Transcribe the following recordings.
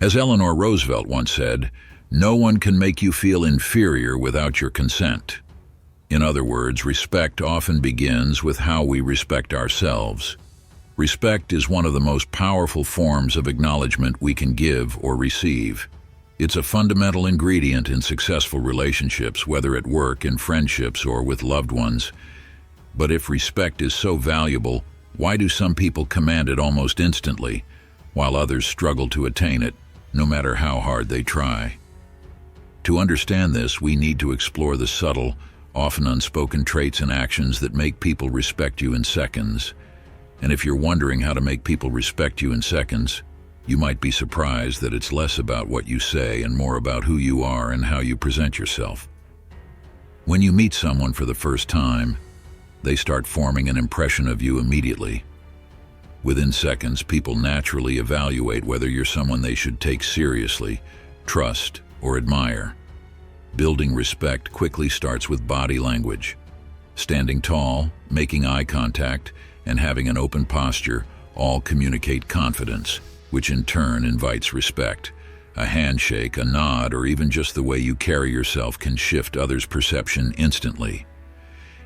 As Eleanor Roosevelt once said, "No one can make you feel inferior without your consent." In other words, respect often begins with how we respect ourselves. Respect is one of the most powerful forms of acknowledgement we can give or receive. It's a fundamental ingredient in successful relationships, whether at work, in friendships, or with loved ones. But if respect is so valuable, why do some people command it almost instantly, while others struggle to attain it, no matter how hard they try? To understand this, we need to explore the subtle, often unspoken traits and actions that make people respect you in seconds. And if you're wondering how to make people respect you in seconds, you might be surprised that it's less about what you say and more about who you are and how you present yourself. When you meet someone for the first time, they start forming an impression of you immediately. Within seconds, people naturally evaluate whether you're someone they should take seriously, trust, or admire. Building respect quickly starts with body language. Standing tall, making eye contact, and having an open posture all communicate confidence, which in turn invites respect. A handshake, a nod, or even just the way you carry yourself can shift others' perception instantly.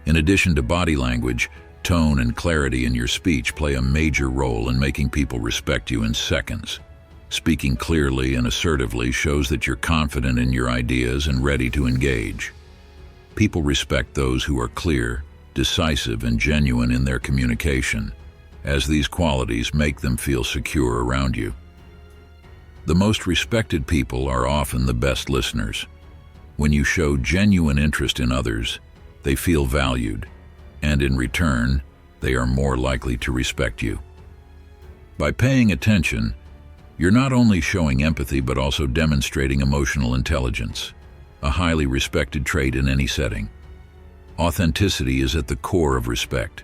In addition to body language, tone and clarity in your speech play a major role in making people respect you in seconds. Speaking clearly and assertively shows that you're confident in your ideas and ready to engage. People respect those who are clear, decisive, and genuine in their communication, as these qualities make them feel secure around you. The most respected people are often the best listeners. When you show genuine interest in others, they feel valued, and in return, they are more likely to respect you. By paying attention, you're not only showing empathy but also demonstrating emotional intelligence, a highly respected trait in any setting. Authenticity is at the core of respect.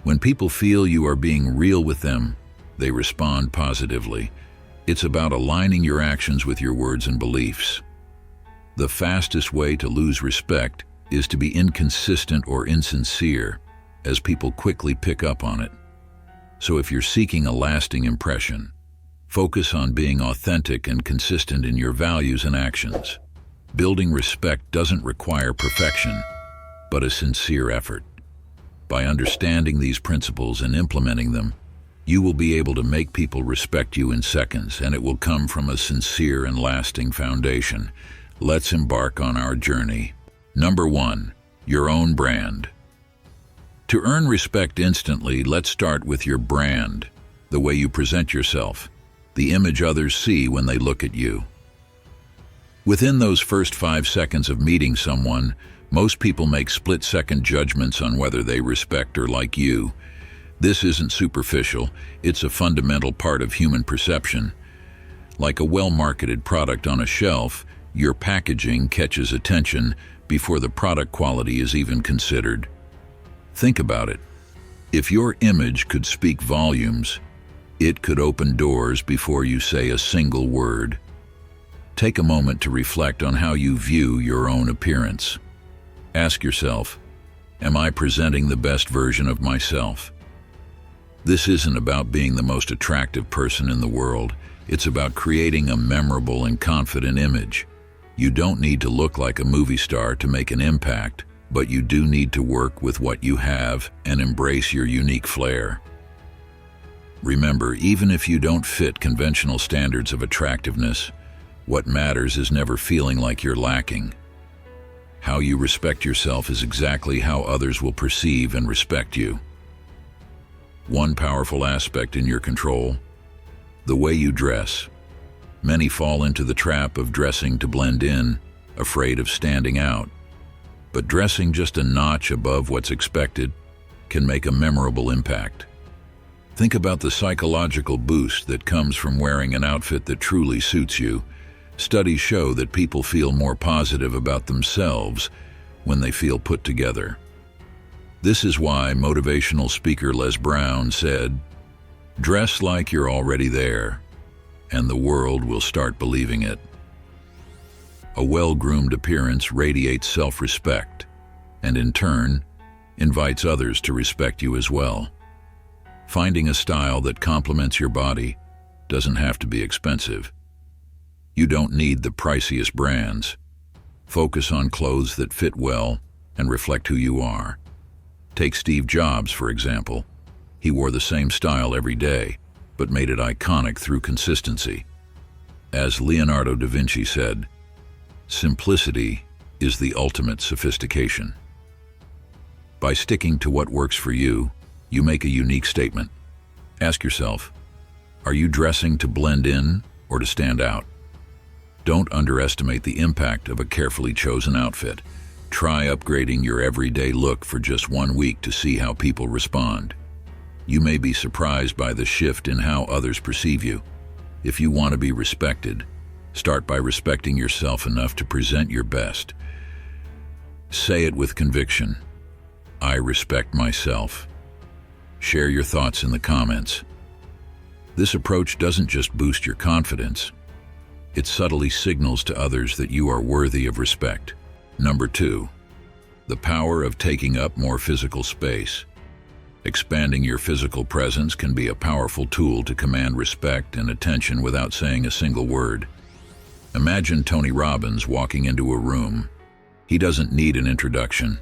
When people feel you are being real with them, they respond positively. It's about aligning your actions with your words and beliefs. The fastest way to lose respect is to be inconsistent or insincere, as people quickly pick up on it. So if you're seeking a lasting impression, focus on being authentic and consistent in your values and actions. Building respect doesn't require perfection, but a sincere effort. By understanding these principles and implementing them, you will be able to make people respect you in seconds, and it will come from a sincere and lasting foundation. Let's embark on our journey. Number 1, your own brand. To earn respect instantly, let's start with your brand, the way you present yourself, the image others see when they look at you. Within those first 5 seconds of meeting someone, most people make split-second judgments on whether they respect or like you. This isn't superficial, it's a fundamental part of human perception. Like a well-marketed product on a shelf, your packaging catches attention before the product quality is even considered. Think about it. If your image could speak volumes, it could open doors before you say a single word. Take a moment to reflect on how you view your own appearance. Ask yourself, am I presenting the best version of myself? This isn't about being the most attractive person in the world. It's about creating a memorable and confident image. You don't need to look like a movie star to make an impact, but you do need to work with what you have and embrace your unique flair. Remember, even if you don't fit conventional standards of attractiveness, what matters is never feeling like you're lacking. How you respect yourself is exactly how others will perceive and respect you. One powerful aspect in your control: the way you dress. Many fall into the trap of dressing to blend in, afraid of standing out. But dressing just a notch above what's expected can make a memorable impact. Think about the psychological boost that comes from wearing an outfit that truly suits you. Studies show that people feel more positive about themselves when they feel put together. This is why motivational speaker Les Brown said, "Dress like you're already there, and the world will start believing it." A well-groomed appearance radiates self-respect, and in turn, invites others to respect you as well. Finding a style that complements your body doesn't have to be expensive. You don't need the priciest brands. Focus on clothes that fit well and reflect who you are. Take Steve Jobs, for example. He wore the same style every day, but made it iconic through consistency. As Leonardo da Vinci said, simplicity is the ultimate sophistication. By sticking to what works for you, you make a unique statement. Ask yourself, are you dressing to blend in or to stand out? Don't underestimate the impact of a carefully chosen outfit. Try upgrading your everyday look for just 1 week to see how people respond. You may be surprised by the shift in how others perceive you. If you want to be respected, start by respecting yourself enough to present your best. Say it with conviction. I respect myself. Share your thoughts in the comments. This approach doesn't just boost your confidence, it subtly signals to others that you are worthy of respect. Number 2, the power of taking up more physical space. Expanding your physical presence can be a powerful tool to command respect and attention without saying a single word. Imagine Tony Robbins walking into a room. He doesn't need an introduction.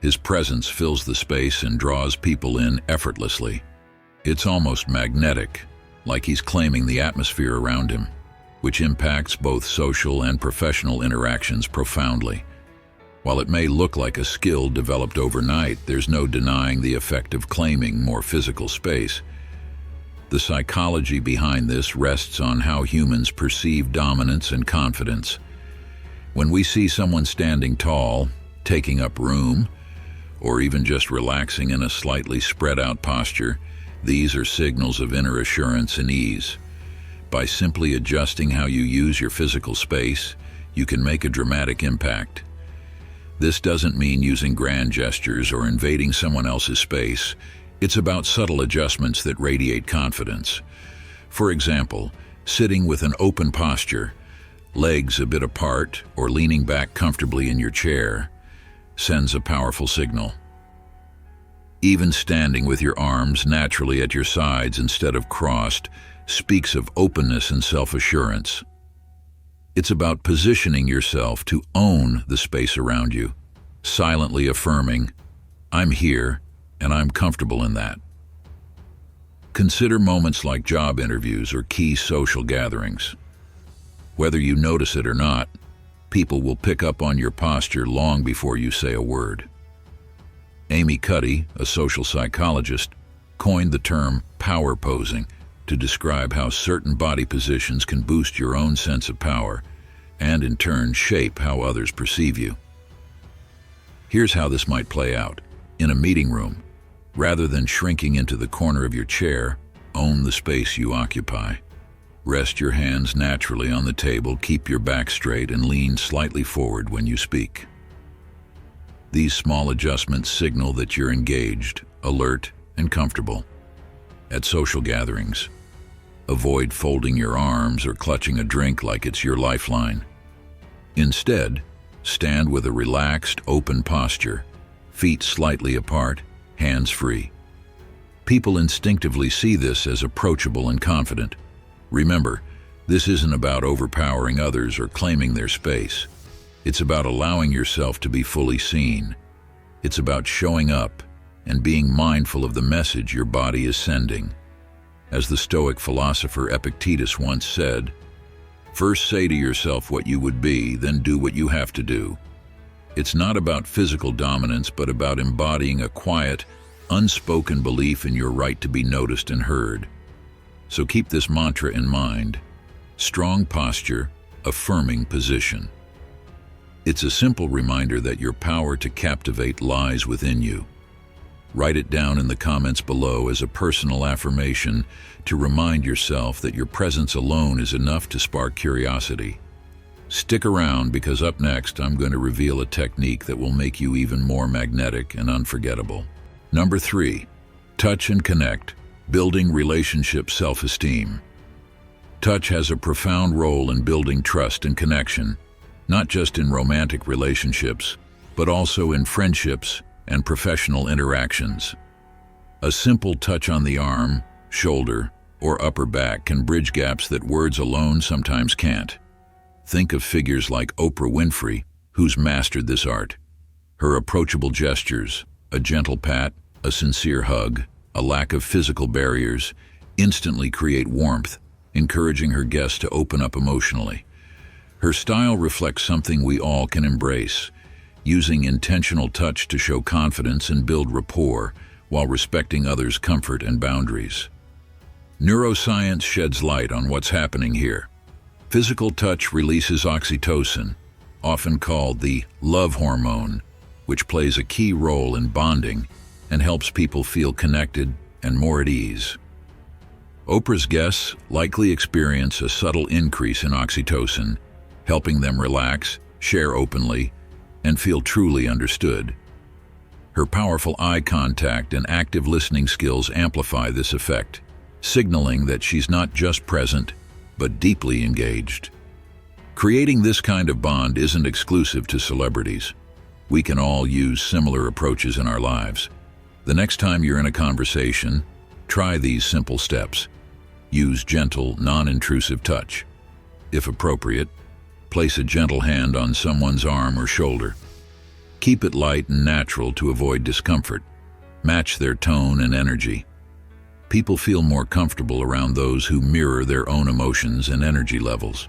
His presence fills the space and draws people in effortlessly. It's almost magnetic, like he's claiming the atmosphere around him, which impacts both social and professional interactions profoundly. While it may look like a skill developed overnight, there's no denying the effect of claiming more physical space. The psychology behind this rests on how humans perceive dominance and confidence. When we see someone standing tall, taking up room, or even just relaxing in a slightly spread-out posture, these are signals of inner assurance and ease. By simply adjusting how you use your physical space, you can make a dramatic impact. This doesn't mean using grand gestures or invading someone else's space. It's about subtle adjustments that radiate confidence. For example, sitting with an open posture, legs a bit apart or leaning back comfortably in your chair, sends a powerful signal. Even standing with your arms naturally at your sides instead of crossed speaks of openness and self-assurance. It's about positioning yourself to own the space around you, silently affirming, I'm here and I'm comfortable in that. Consider moments like job interviews or key social gatherings. Whether you notice it or not, people will pick up on your posture long before you say a word. Amy Cuddy, a social psychologist, coined the term power posing to describe how certain body positions can boost your own sense of power and in turn shape how others perceive you. Here's how this might play out. In a meeting room, rather than shrinking into the corner of your chair, own the space you occupy. Rest your hands naturally on the table, keep your back straight, and lean slightly forward when you speak. These small adjustments signal that you're engaged, alert, and comfortable. At social gatherings, avoid folding your arms or clutching a drink like it's your lifeline. Instead, stand with a relaxed, open posture, feet slightly apart, hands free. People instinctively see this as approachable and confident. Remember, this isn't about overpowering others or claiming their space. It's about allowing yourself to be fully seen. It's about showing up and being mindful of the message your body is sending. As the Stoic philosopher Epictetus once said, first say to yourself what you would be, then do what you have to do. It's not about physical dominance, but about embodying a quiet, unspoken belief in your right to be noticed and heard. So keep this mantra in mind: strong posture, affirming position. It's a simple reminder that your power to captivate lies within you. Write it down in the comments below as a personal affirmation to remind yourself that your presence alone is enough to spark curiosity. Stick around, because up next I'm going to reveal a technique that will make you even more magnetic and unforgettable. Number 3, touch and connect, building relationship self-esteem. Touch has a profound role in building trust and connection, not just in romantic relationships, but also in friendships and professional interactions. A simple touch on the arm, shoulder, or upper back can bridge gaps that words alone sometimes can't. Think of figures like Oprah Winfrey, who's mastered this art. Her approachable gestures, a gentle pat, a sincere hug, a lack of physical barriers, instantly create warmth, encouraging her guests to open up emotionally. Her style reflects something we all can embrace, using intentional touch to show confidence and build rapport while respecting others' comfort and boundaries. Neuroscience sheds light on what's happening here. Physical touch releases oxytocin, often called the love hormone, which plays a key role in bonding and helps people feel connected and more at ease. Oprah's guests likely experience a subtle increase in oxytocin, helping them relax, share openly, and feel truly understood. Her powerful eye contact and active listening skills amplify this effect, signaling that she's not just present, but deeply engaged. Creating this kind of bond isn't exclusive to celebrities. We can all use similar approaches in our lives. The next time you're in a conversation, try these simple steps. Use gentle, non-intrusive touch. If appropriate, place a gentle hand on someone's arm or shoulder. Keep it light and natural to avoid discomfort. Match their tone and energy. People feel more comfortable around those who mirror their own emotions and energy levels.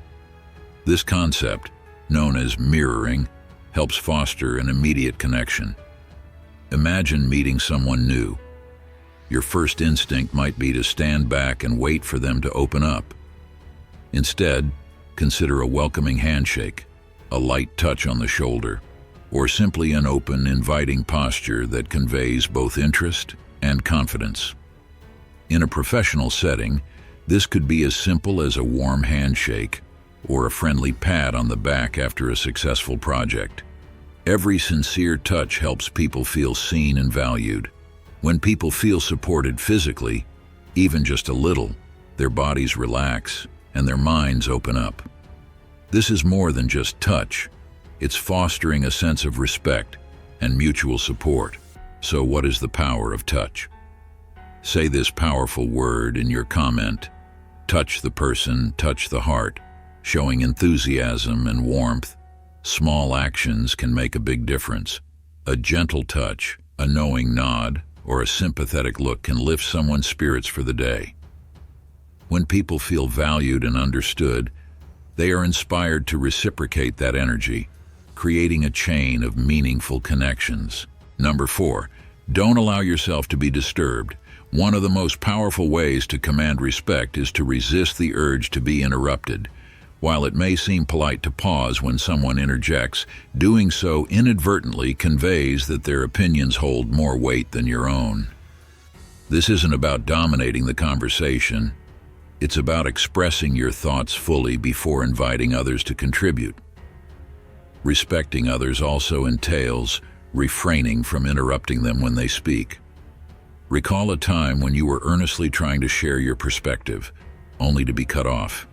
This concept, known as mirroring, helps foster an immediate connection. Imagine meeting someone new. Your first instinct might be to stand back and wait for them to open up. Instead, consider a welcoming handshake, a light touch on the shoulder, or simply an open, inviting posture that conveys both interest and confidence. In a professional setting, this could be as simple as a warm handshake or a friendly pat on the back after a successful project. Every sincere touch helps people feel seen and valued. When people feel supported physically, even just a little, their bodies relax and their minds open up. This is more than just touch. It's fostering a sense of respect and mutual support. So what is the power of touch? Say this powerful word in your comment. Touch the person, touch the heart, showing enthusiasm and warmth. Small actions can make a big difference. A gentle touch, a knowing nod, or a sympathetic look can lift someone's spirits for the day. When people feel valued and understood, they are inspired to reciprocate that energy, creating a chain of meaningful connections. Number 4, don't allow yourself to be disturbed. One of the most powerful ways to command respect is to resist the urge to be interrupted. While it may seem polite to pause when someone interjects, doing so inadvertently conveys that their opinions hold more weight than your own. This isn't about dominating the conversation. It's about expressing your thoughts fully before inviting others to contribute. Respecting others also entails refraining from interrupting them when they speak. Recall a time when you were earnestly trying to share your perspective, only to be cut off.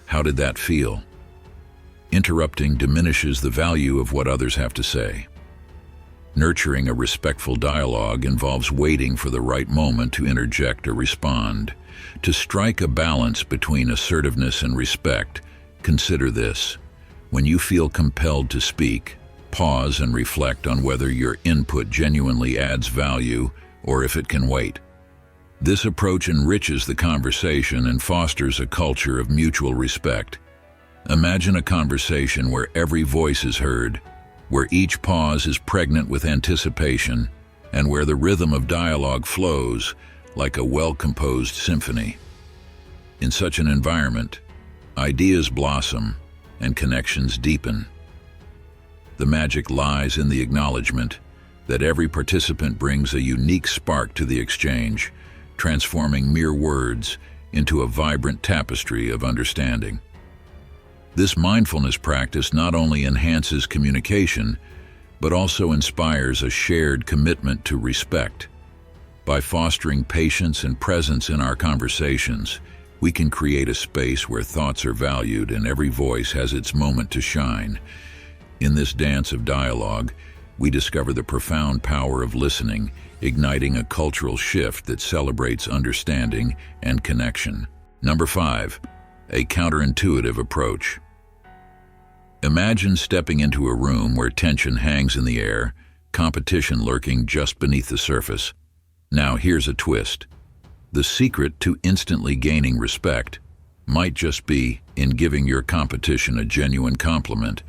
How did that feel? Interrupting diminishes the value of what others have to say. Nurturing a respectful dialogue involves waiting for the right moment to interject or respond. To strike a balance between assertiveness and respect, consider this. When you feel compelled to speak, pause and reflect on whether your input genuinely adds value or if it can wait. This approach enriches the conversation and fosters a culture of mutual respect. Imagine a conversation where every voice is heard, where each pause is pregnant with anticipation, and where the rhythm of dialogue flows like a well-composed symphony. In such an environment, ideas blossom and connections deepen. The magic lies in the acknowledgement that every participant brings a unique spark to the exchange, transforming mere words into a vibrant tapestry of understanding. This mindfulness practice not only enhances communication, but also inspires a shared commitment to respect. By fostering patience and presence in our conversations, we can create a space where thoughts are valued and every voice has its moment to shine. In this dance of dialogue, we discover the profound power of listening, igniting a cultural shift that celebrates understanding and connection. Number 5, a counterintuitive approach. Imagine stepping into a room where tension hangs in the air, competition lurking just beneath the surface. Now here's a twist. The secret to instantly gaining respect might just be in giving your competition a genuine compliment.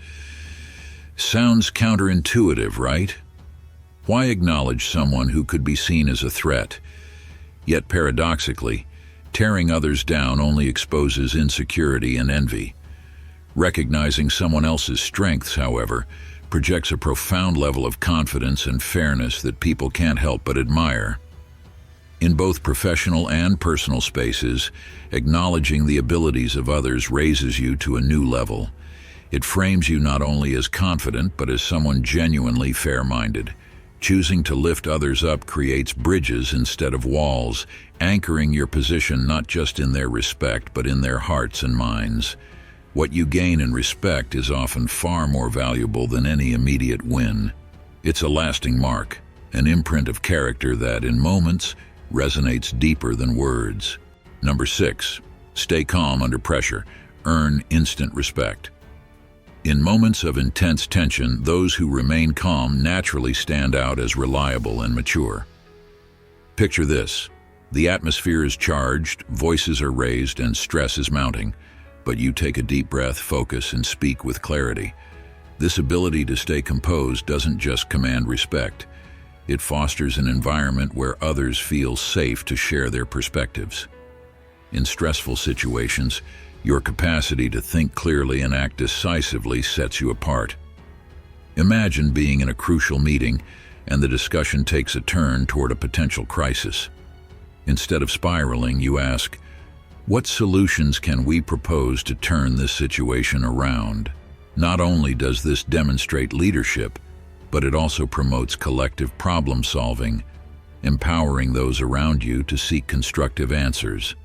Sounds counterintuitive, right? Why acknowledge someone who could be seen as a threat? Yet paradoxically, tearing others down only exposes insecurity and envy. Recognizing someone else's strengths, however, projects a profound level of confidence and fairness that people can't help but admire. In both professional and personal spaces, acknowledging the abilities of others raises you to a new level. It frames you not only as confident, but as someone genuinely fair-minded. Choosing to lift others up creates bridges instead of walls, anchoring your position not just in their respect, but in their hearts and minds. What you gain in respect is often far more valuable than any immediate win. It's a lasting mark, an imprint of character that, in moments, resonates deeper than words. Number 6, stay calm under pressure. Earn instant respect. In moments of intense tension, those who remain calm naturally stand out as reliable and mature. Picture this. The atmosphere is charged, voices are raised, and stress is mounting. But you take a deep breath, focus, and speak with clarity. This ability to stay composed doesn't just command respect. It fosters an environment where others feel safe to share their perspectives. In stressful situations, your capacity to think clearly and act decisively sets you apart. Imagine being in a crucial meeting and the discussion takes a turn toward a potential crisis. Instead of spiraling, you ask, what solutions can we propose to turn this situation around? Not only does this demonstrate leadership, but it also promotes collective problem solving, empowering those around you to seek constructive answers.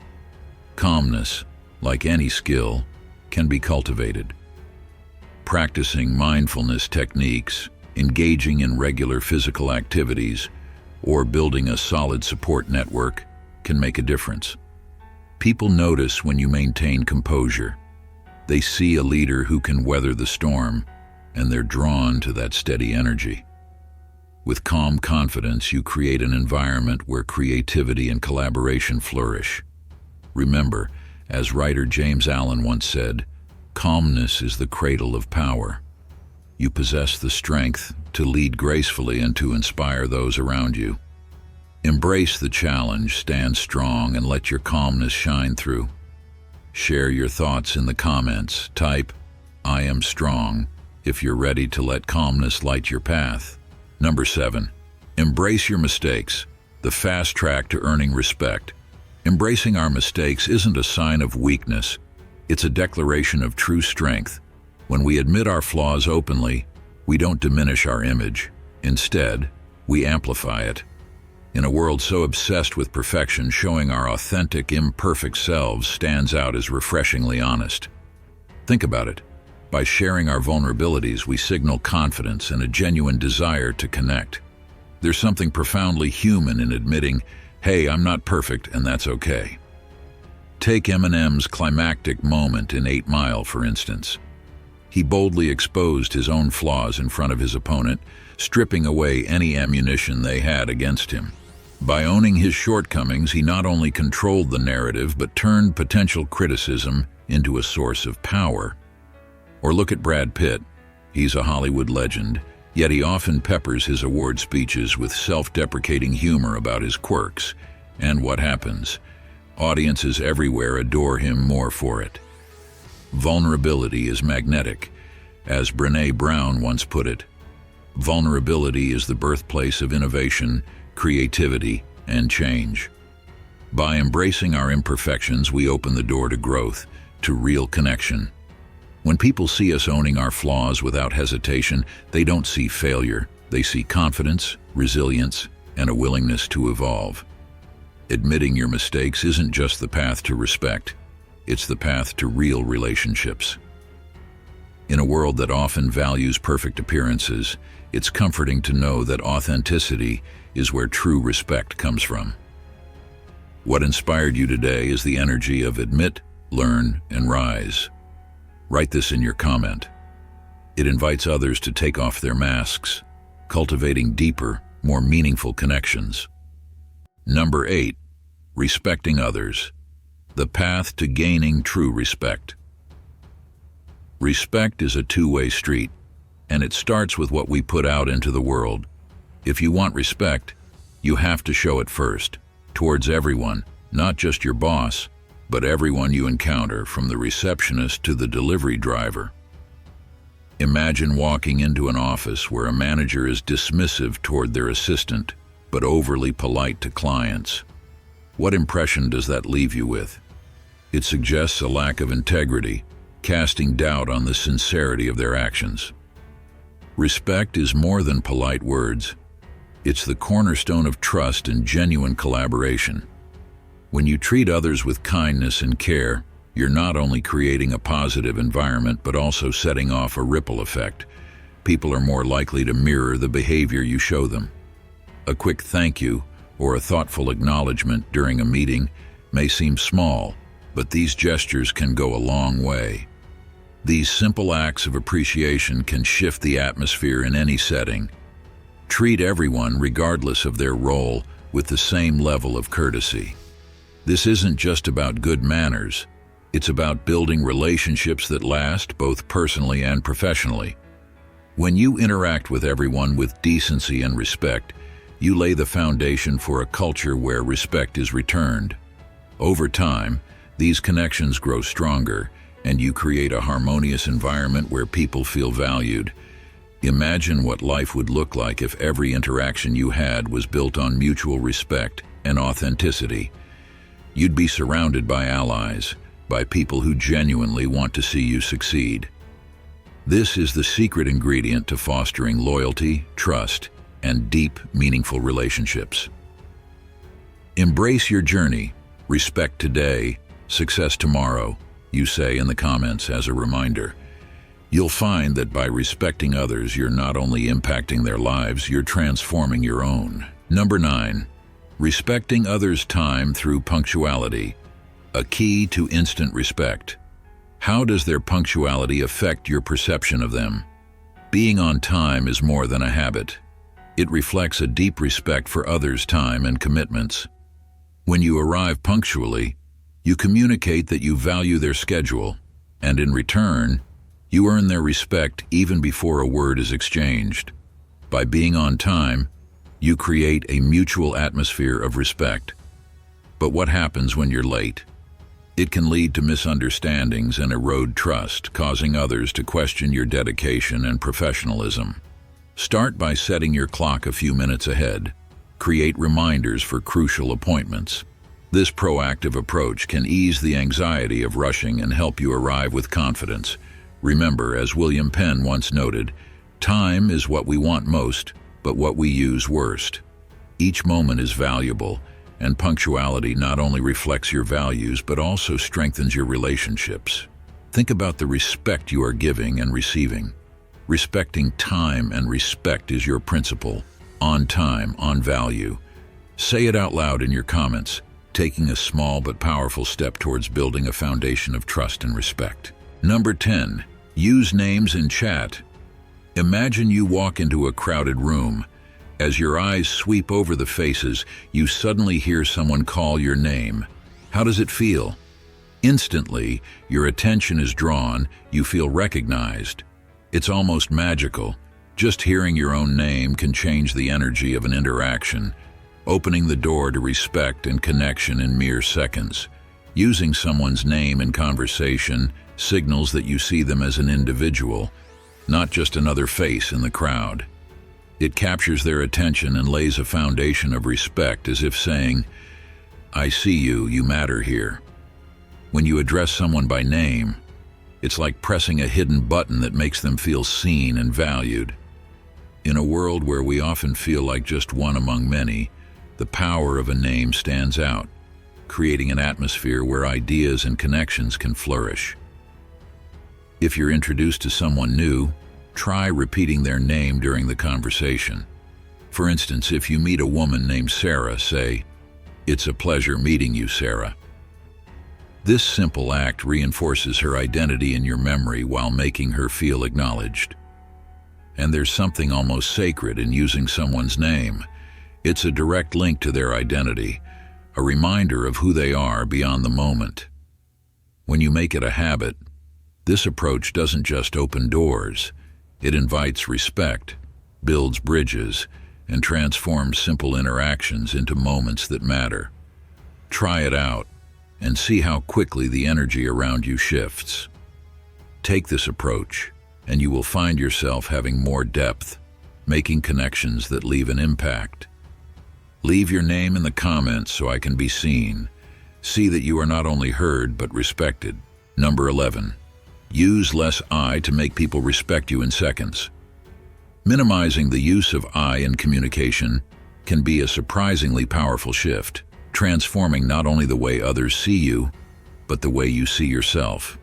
Calmness, like any skill, can be cultivated. Practicing mindfulness techniques, engaging in regular physical activities, or building a solid support network can make a difference. People notice when you maintain composure. They see a leader who can weather the storm, and they're drawn to that steady energy. With calm confidence, you create an environment where creativity and collaboration flourish. Remember, as writer James Allen once said, calmness is the cradle of power. You possess the strength to lead gracefully and to inspire those around you. Embrace the challenge, stand strong, and let your calmness shine through. Share your thoughts in the comments. Type, "I am strong," if you're ready to let calmness light your path. Number 7, embrace your mistakes, the fast track to earning respect. Embracing our mistakes isn't a sign of weakness. It's a declaration of true strength. When we admit our flaws openly, we don't diminish our image. Instead, we amplify it. In a world so obsessed with perfection, showing our authentic, imperfect selves stands out as refreshingly honest. Think about it. By sharing our vulnerabilities, we signal confidence and a genuine desire to connect. There's something profoundly human in admitting, hey, I'm not perfect, and that's okay. Take Eminem's climactic moment in 8 Mile, for instance. He boldly exposed his own flaws in front of his opponent, stripping away any ammunition they had against him. By owning his shortcomings, he not only controlled the narrative, but turned potential criticism into a source of power. Or look at Brad Pitt. He's a Hollywood legend, yet he often peppers his award speeches with self-deprecating humor about his quirks. And what happens? Audiences everywhere adore him more for it. Vulnerability is magnetic. As Brené Brown once put it, vulnerability is the birthplace of innovation, creativity, and change. By embracing our imperfections, we open the door to growth, to real connection. When people see us owning our flaws without hesitation, they don't see failure. They see confidence, resilience, and a willingness to evolve. Admitting your mistakes isn't just the path to respect, it's the path to real relationships. In a world that often values perfect appearances, it's comforting to know that authenticity is where true respect comes from. What inspired you today is the energy of admit, learn, and rise. Write this in your comment. It invites others to take off their masks, cultivating deeper, more meaningful connections. Number 8. Respecting others. The path to gaining true respect. Respect is a two-way street, and it starts with what we put out into the world. If you want respect, you have to show it first, towards everyone, not just your boss, but everyone you encounter, from the receptionist to the delivery driver. Imagine walking into an office where a manager is dismissive toward their assistant, but overly polite to clients. What impression does that leave you with? It suggests a lack of integrity, casting doubt on the sincerity of their actions. Respect is more than polite words. It's the cornerstone of trust and genuine collaboration. When you treat others with kindness and care, you're not only creating a positive environment but also setting off a ripple effect. People are more likely to mirror the behavior you show them. A quick thank you or a thoughtful acknowledgement during a meeting may seem small, but these gestures can go a long way. These simple acts of appreciation can shift the atmosphere in any setting. Treat everyone, regardless of their role, with the same level of courtesy. This isn't just about good manners. It's about building relationships that last, both personally and professionally. When you interact with everyone with decency and respect, you lay the foundation for a culture where respect is returned. Over time, these connections grow stronger, and you create a harmonious environment where people feel valued. Imagine what life would look like if every interaction you had was built on mutual respect and authenticity. You'd be surrounded by allies, by people who genuinely want to see you succeed. This is the secret ingredient to fostering loyalty, trust, and deep, meaningful relationships. Embrace your journey. Respect today, success tomorrow, you say in the comments as a reminder. You'll find that by respecting others, you're not only impacting their lives, you're transforming your own. Number 9. Respecting others' time through punctuality. A key to instant respect. How does their punctuality affect your perception of them? Being on time is more than a habit. It reflects a deep respect for others' time and commitments. When you arrive punctually, you communicate that you value their schedule, and in return, you earn their respect even before a word is exchanged. By being on time, you create a mutual atmosphere of respect. But what happens when you're late? It can lead to misunderstandings and erode trust, causing others to question your dedication and professionalism. Start by setting your clock a few minutes ahead. Create reminders for crucial appointments. This proactive approach can ease the anxiety of rushing and help you arrive with confidence. Remember, as William Penn once noted, time is what we want most, but what we use worst. Each moment is valuable, and punctuality not only reflects your values but also strengthens your relationships. Think about the respect you are giving and receiving. Respecting time and respect is your principle. On time, on value. Say it out loud in your comments, taking a small but powerful step towards building a foundation of trust and respect. Number 10. Use names in chat. Imagine you walk into a crowded room. As your eyes sweep over the faces, you suddenly hear someone call your name. How does it feel? Instantly, your attention is drawn, you feel recognized. It's almost magical. Just hearing your own name can change the energy of an interaction, opening the door to respect and connection in mere seconds. Using someone's name in conversation signals that you see them as an individual, not just another face in the crowd. It captures their attention and lays a foundation of respect, as if saying, "I see you, you matter here." When you address someone by name, it's like pressing a hidden button that makes them feel seen and valued. In a world where we often feel like just one among many, the power of a name stands out, creating an atmosphere where ideas and connections can flourish. If you're introduced to someone new, try repeating their name during the conversation. For instance, if you meet a woman named Sarah, say, "It's a pleasure meeting you, Sarah." This simple act reinforces her identity in your memory while making her feel acknowledged. And there's something almost sacred in using someone's name. It's a direct link to their identity, a reminder of who they are beyond the moment. When you make it a habit, this approach doesn't just open doors, it invites respect, builds bridges, and transforms simple interactions into moments that matter. Try it out and see how quickly the energy around you shifts. Take this approach, and you will find yourself having more depth, making connections that leave an impact. Leave your name in the comments so I can be seen. See that you are not only heard but respected. Number 11. Use less I to make people respect you in seconds. Minimizing the use of I in communication can be a surprisingly powerful shift, transforming not only the way others see you, but the way you see yourself.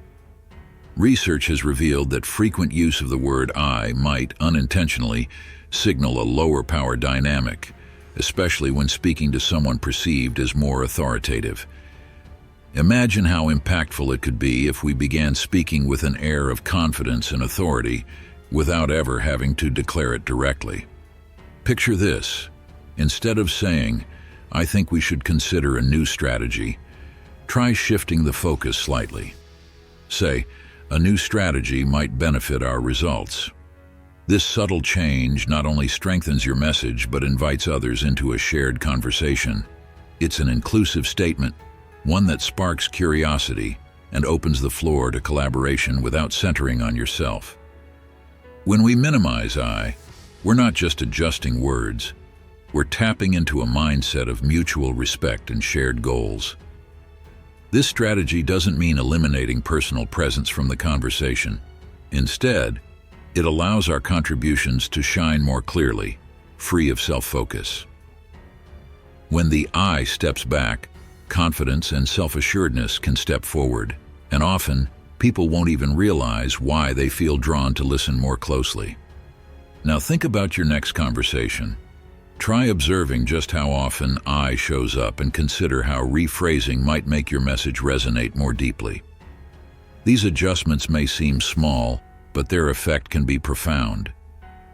Research has revealed that frequent use of the word I might unintentionally signal a lower power dynamic, especially when speaking to someone perceived as more authoritative. Imagine how impactful it could be if we began speaking with an air of confidence and authority without ever having to declare it directly. Picture this. Instead of saying, "I think we should consider a new strategy," try shifting the focus slightly. Say, "A new strategy might benefit our results." This subtle change not only strengthens your message but invites others into a shared conversation. It's an inclusive statement, one that sparks curiosity and opens the floor to collaboration without centering on yourself. When we minimize I, we're not just adjusting words, we're tapping into a mindset of mutual respect and shared goals. This strategy doesn't mean eliminating personal presence from the conversation. Instead, it allows our contributions to shine more clearly, free of self-focus. When the I steps back, confidence and self-assuredness can step forward, and often, people won't even realize why they feel drawn to listen more closely. Now think about your next conversation. Try observing just how often I shows up and consider how rephrasing might make your message resonate more deeply. These adjustments may seem small, but their effect can be profound.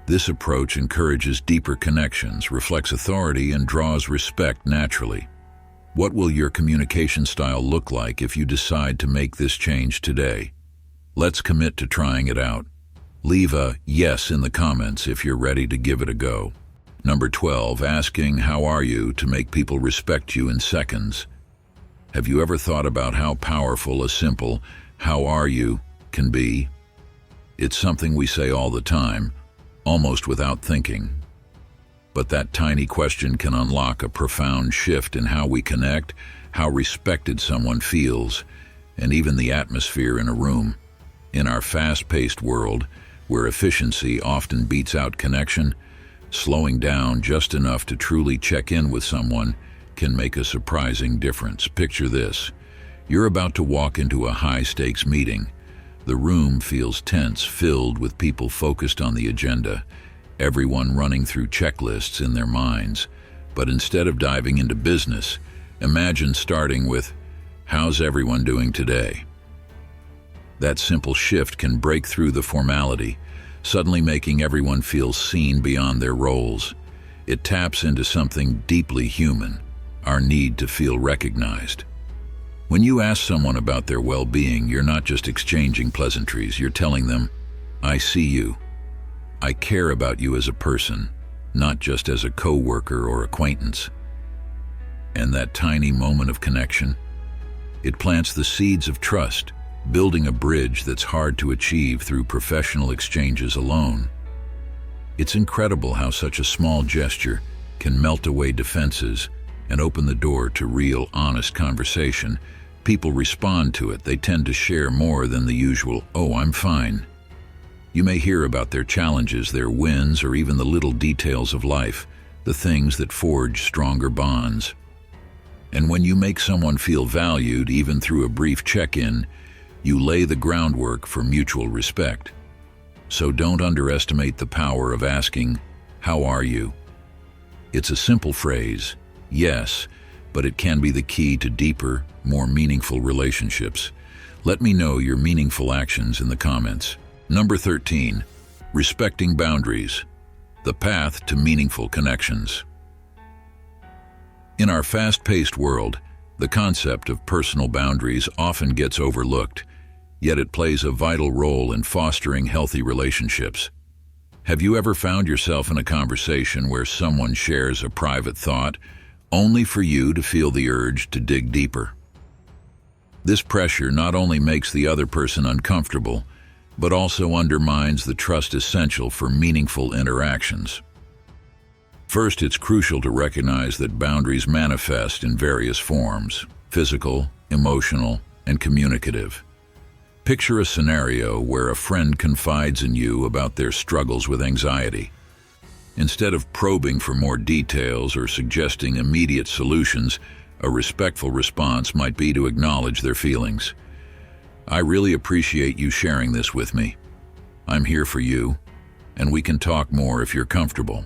This approach encourages deeper connections, reflects authority, and draws respect naturally. What will your communication style look like if you decide to make this change today? Let's commit to trying it out. Leave a yes in the comments if you're ready to give it a go. Number 12, asking "How are you?" to make people respect you in seconds. Have you ever thought about how powerful a simple "How are you?" can be? It's something we say all the time, almost without thinking. But that tiny question can unlock a profound shift in how we connect, how respected someone feels, and even the atmosphere in a room. In our fast-paced world, where efficiency often beats out connection, slowing down just enough to truly check in with someone can make a surprising difference. Picture this. You're about to walk into a high-stakes meeting. The room feels tense, filled with people focused on the agenda, everyone running through checklists in their minds. But instead of diving into business, imagine starting with, "How's everyone doing today?" That simple shift can break through the formality, suddenly making everyone feel seen beyond their roles. It taps into something deeply human, our need to feel recognized. When you ask someone about their well-being, you're not just exchanging pleasantries, you're telling them, "I see you. I care about you as a person, not just as a coworker or acquaintance." And that tiny moment of connection, it plants the seeds of trust, building a bridge that's hard to achieve through professional exchanges alone. It's incredible how such a small gesture can melt away defenses and open the door to real, honest conversation. People respond to it. They tend to share more than the usual, "Oh, I'm fine." You may hear about their challenges, their wins, or even the little details of life, the things that forge stronger bonds. And when you make someone feel valued, even through a brief check-in, you lay the groundwork for mutual respect. So don't underestimate the power of asking, "How are you?" It's a simple phrase, yes, but it can be the key to deeper, more meaningful relationships. Let me know your meaningful actions in the comments. Number 13, respecting boundaries, the path to meaningful connections. In our fast-paced world, the concept of personal boundaries often gets overlooked, yet it plays a vital role in fostering healthy relationships. Have you ever found yourself in a conversation where someone shares a private thought, only for you to feel the urge to dig deeper? This pressure not only makes the other person uncomfortable, but also undermines the trust essential for meaningful interactions. First, it's crucial to recognize that boundaries manifest in various forms: physical, emotional, and communicative. Picture a scenario where a friend confides in you about their struggles with anxiety. Instead of probing for more details or suggesting immediate solutions, a respectful response might be to acknowledge their feelings. "I really appreciate you sharing this with me. I'm here for you, and we can talk more if you're comfortable."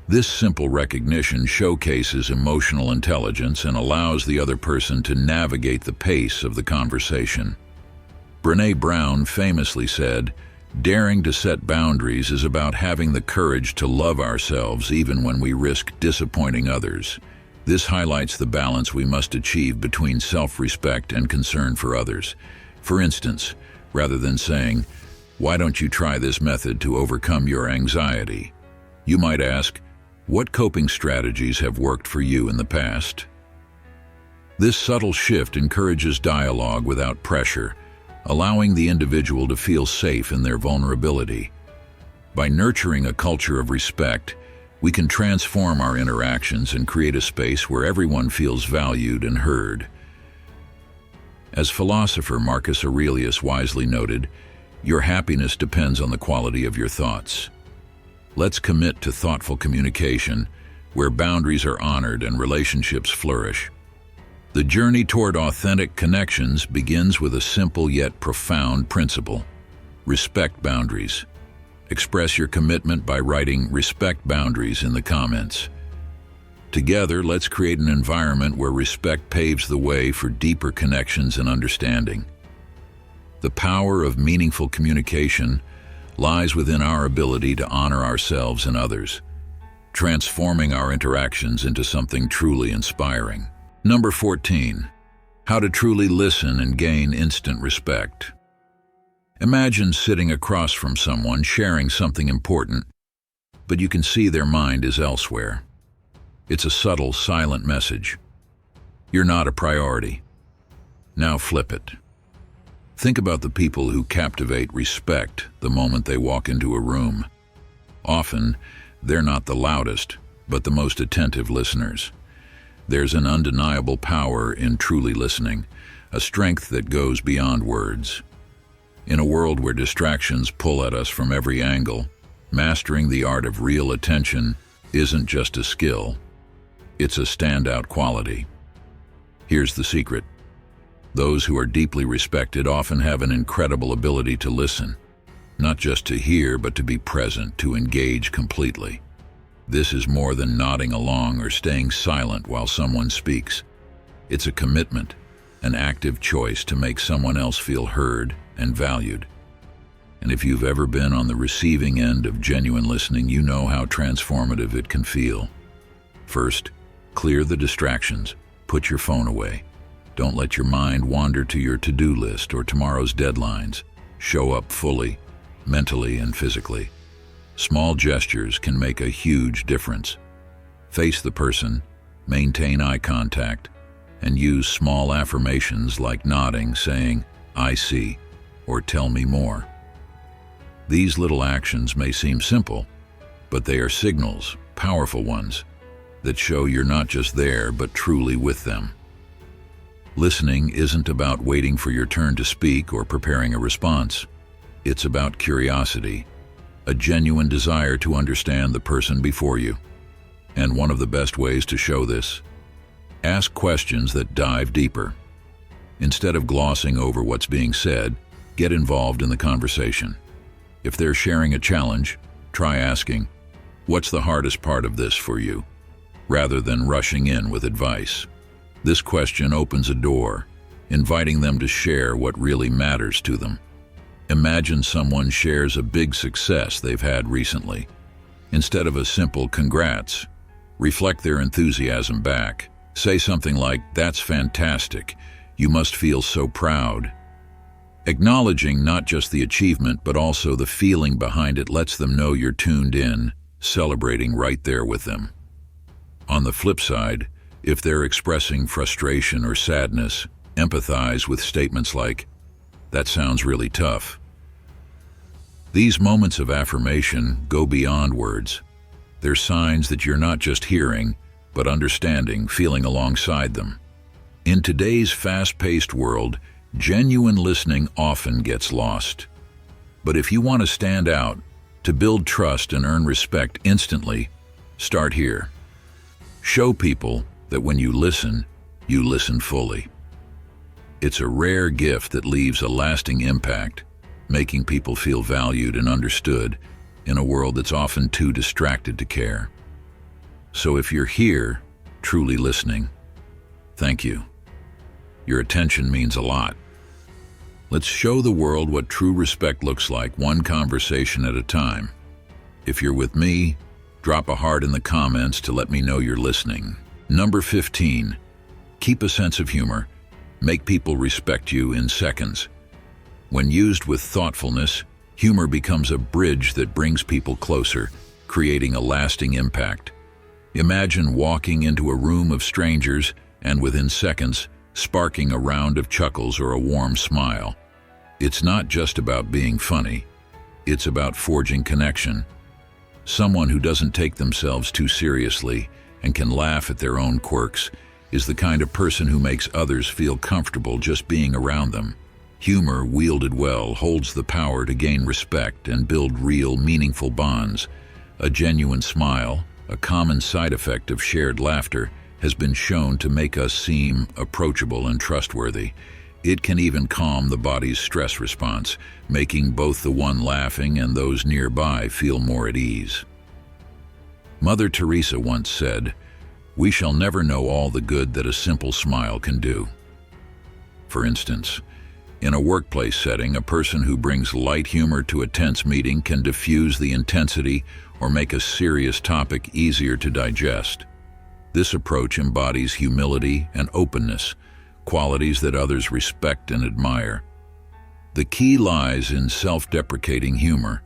This simple recognition showcases emotional intelligence and allows the other person to navigate the pace of the conversation. Brené Brown famously said, "Daring to set boundaries is about having the courage to love ourselves even when we risk disappointing others." This highlights the balance we must achieve between self-respect and concern for others. For instance, rather than saying, "Why don't you try this method to overcome your anxiety?" you might ask, "What coping strategies have worked for you in the past?" This subtle shift encourages dialogue without pressure, allowing the individual to feel safe in their vulnerability. By nurturing a culture of respect, we can transform our interactions and create a space where everyone feels valued and heard. As philosopher Marcus Aurelius wisely noted, "Your happiness depends on the quality of your thoughts." Let's commit to thoughtful communication, where boundaries are honored and relationships flourish. The journey toward authentic connections begins with a simple yet profound principle: respect boundaries. Express your commitment by writing "respect boundaries" in the comments. Together, let's create an environment where respect paves the way for deeper connections and understanding. The power of meaningful communication lies within our ability to honor ourselves and others, transforming our interactions into something truly inspiring. Number 14, how to truly listen and gain instant respect. Imagine sitting across from someone sharing something important, but you can see their mind is elsewhere. It's a subtle, silent message. You're not a priority. Now flip it. Think about the people who captivate respect the moment they walk into a room. Often, they're not the loudest, but the most attentive listeners. There's an undeniable power in truly listening, a strength that goes beyond words. In a world where distractions pull at us from every angle, mastering the art of real attention isn't just a skill, it's a standout quality. Here's the secret. Those who are deeply respected often have an incredible ability to listen, not just to hear, but to be present, to engage completely. This is more than nodding along or staying silent while someone speaks. It's a commitment, an active choice to make someone else feel heard and valued. And if you've ever been on the receiving end of genuine listening, you know how transformative it can feel. First, clear the distractions. Put your phone away. Don't let your mind wander to your to-do list or tomorrow's deadlines. Show up fully, mentally and physically. Small gestures can make a huge difference. Face the person, maintain eye contact, and use small affirmations like nodding, saying, "I see," or "Tell me more." These little actions may seem simple, but they are signals, powerful ones, that show you're not just there, but truly with them. Listening isn't about waiting for your turn to speak or preparing a response. It's about curiosity, a genuine desire to understand the person before you. And one of the best ways to show this: ask questions that dive deeper. Instead of glossing over what's being said, get involved in the conversation. If they're sharing a challenge, try asking, "What's the hardest part of this for you?" rather than rushing in with advice. This question opens a door, inviting them to share what really matters to them. Imagine someone shares a big success they've had recently. Instead of a simple "congrats," reflect their enthusiasm back. Say something like, "That's fantastic. You must feel so proud." Acknowledging not just the achievement but also the feeling behind it lets them know you're tuned in, celebrating right there with them. On the flip side, if they're expressing frustration or sadness, empathize with statements like, "That sounds really tough." These moments of affirmation go beyond words. They're signs that you're not just hearing, but understanding, feeling alongside them. In today's fast-paced world, genuine listening often gets lost. But if you want to stand out, to build trust and earn respect instantly, start here. Show people that when you listen fully. It's a rare gift that leaves a lasting impact, making people feel valued and understood in a world that's often too distracted to care. So if you're here, truly listening, thank you. Your attention means a lot. Let's show the world what true respect looks like, one conversation at a time. If you're with me, drop a heart in the comments to let me know you're listening. Number 15, keep a sense of humor. Make people respect you in seconds. When used with thoughtfulness, humor becomes a bridge that brings people closer, creating a lasting impact. Imagine walking into a room of strangers and within seconds, sparking a round of chuckles or a warm smile. It's not just about being funny, it's about forging connection. Someone who doesn't take themselves too seriously and can laugh at their own quirks is the kind of person who makes others feel comfortable just being around them. Humor, wielded well, holds the power to gain respect and build real, meaningful bonds. A genuine smile, a common side effect of shared laughter, has been shown to make us seem approachable and trustworthy. It can even calm the body's stress response, making both the one laughing and those nearby feel more at ease. Mother Teresa once said, "We shall never know all the good that a simple smile can do." For instance, in a workplace setting, a person who brings light humor to a tense meeting can diffuse the intensity or make a serious topic easier to digest. This approach embodies humility and openness, qualities that others respect and admire. The key lies in self-deprecating humor.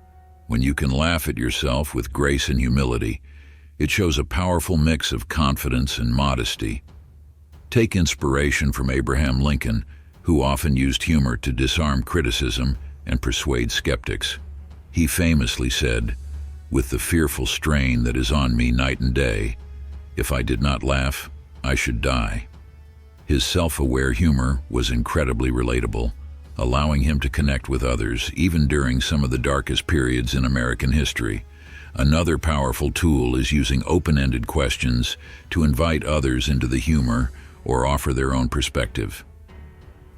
When you can laugh at yourself with grace and humility, it shows a powerful mix of confidence and modesty. Take inspiration from Abraham Lincoln, who often used humor to disarm criticism and persuade skeptics. He famously said, "With the fearful strain that is on me night and day, if I did not laugh, I should die." His self-aware humor was incredibly relatable, allowing him to connect with others even during some of the darkest periods in American history. Another powerful tool is using open-ended questions to invite others into the humor or offer their own perspective.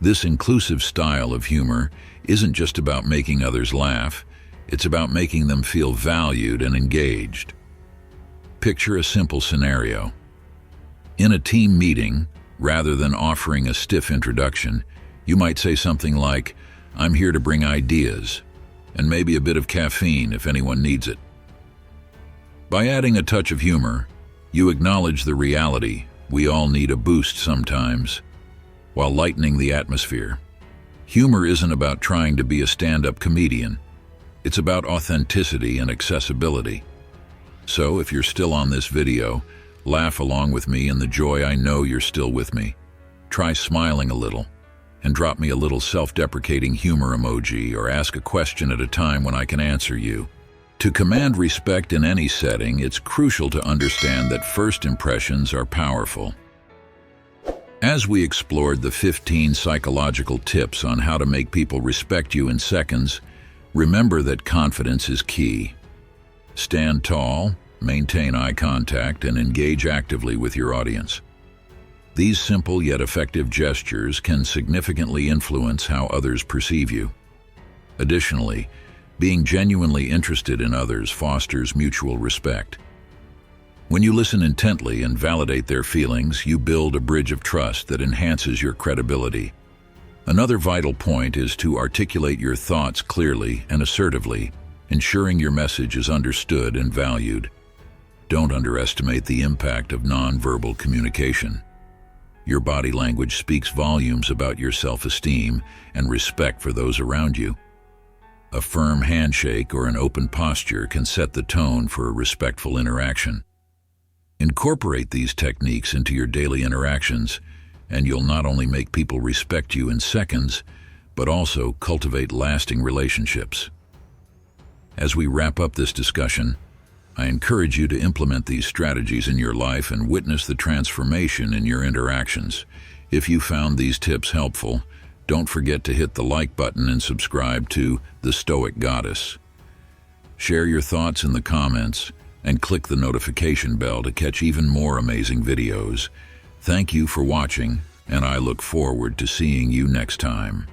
This inclusive style of humor isn't just about making others laugh, it's about making them feel valued and engaged. Picture a simple scenario. In a team meeting, rather than offering a stiff introduction, you might say something like, "I'm here to bring ideas, and maybe a bit of caffeine if anyone needs it." By adding a touch of humor, you acknowledge the reality we all need a boost sometimes, while lightening the atmosphere. Humor isn't about trying to be a stand-up comedian. It's about authenticity and accessibility. So if you're still on this video, laugh along with me in the joy I know you're still with me. Try smiling a little, and drop me a little self-deprecating humor emoji or ask a question at a time when I can answer you. To command respect in any setting, it's crucial to understand that first impressions are powerful. As we explored the 15 psychological tips on how to make people respect you in seconds, remember that confidence is key. Stand tall, maintain eye contact, and engage actively with your audience. These simple yet effective gestures can significantly influence how others perceive you. Additionally, being genuinely interested in others fosters mutual respect. When you listen intently and validate their feelings, you build a bridge of trust that enhances your credibility. Another vital point is to articulate your thoughts clearly and assertively, ensuring your message is understood and valued. Don't underestimate the impact of nonverbal communication. Your body language speaks volumes about your self-esteem and respect for those around you. A firm handshake or an open posture can set the tone for a respectful interaction. Incorporate these techniques into your daily interactions, and you'll not only make people respect you in seconds, but also cultivate lasting relationships. As we wrap up this discussion, I encourage you to implement these strategies in your life and witness the transformation in your interactions. If you found these tips helpful, don't forget to hit the like button and subscribe to The Stoic Goddess. Share your thoughts in the comments and click the notification bell to catch even more amazing videos. Thank you for watching, and I look forward to seeing you next time.